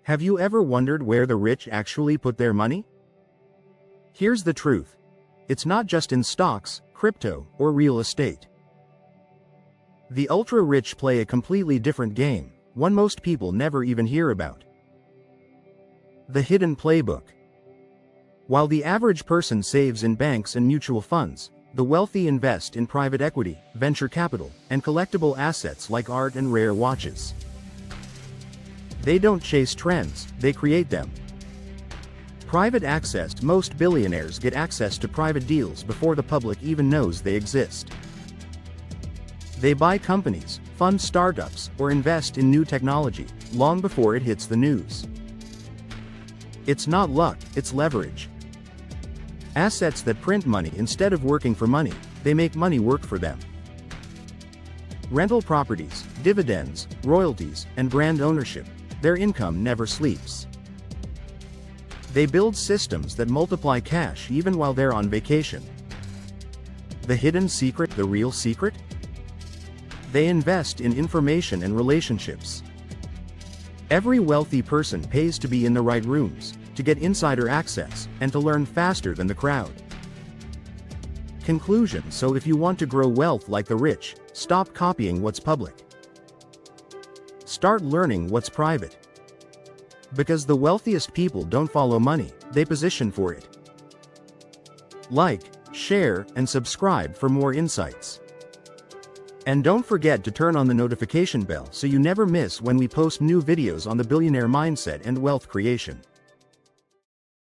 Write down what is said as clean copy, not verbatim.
Have you ever wondered where the rich actually put their money? Here's the truth. It's not just in stocks, crypto, or real estate. The ultra-rich play a completely different game, one most people never even hear about. The hidden playbook. While the average person saves in banks and mutual funds, the wealthy invest in private equity, venture capital, and collectible assets like art and rare watches. They don't chase trends, they create them. Private access. Most billionaires get access to private deals before the public even knows they exist. They buy companies, fund startups, or invest in new technology, long before it hits the news. It's not luck, it's leverage. Assets that print money instead of working for money, they make money work for them. Rental properties, dividends, royalties, and brand ownership, their income never sleeps. They build systems that multiply cash even while they're on vacation. The hidden secret, the real secret? They invest in information and relationships. Every wealthy person pays to be in the right rooms, to get insider access, and to learn faster than the crowd. Conclusion. So if you want to grow wealth like the rich, stop copying what's public. Start learning what's private. Because the wealthiest people don't follow money, they position for it. Like, share, and subscribe for more insights. And don't forget to turn on the notification bell so you never miss when we post new videos on the billionaire mindset and wealth creation.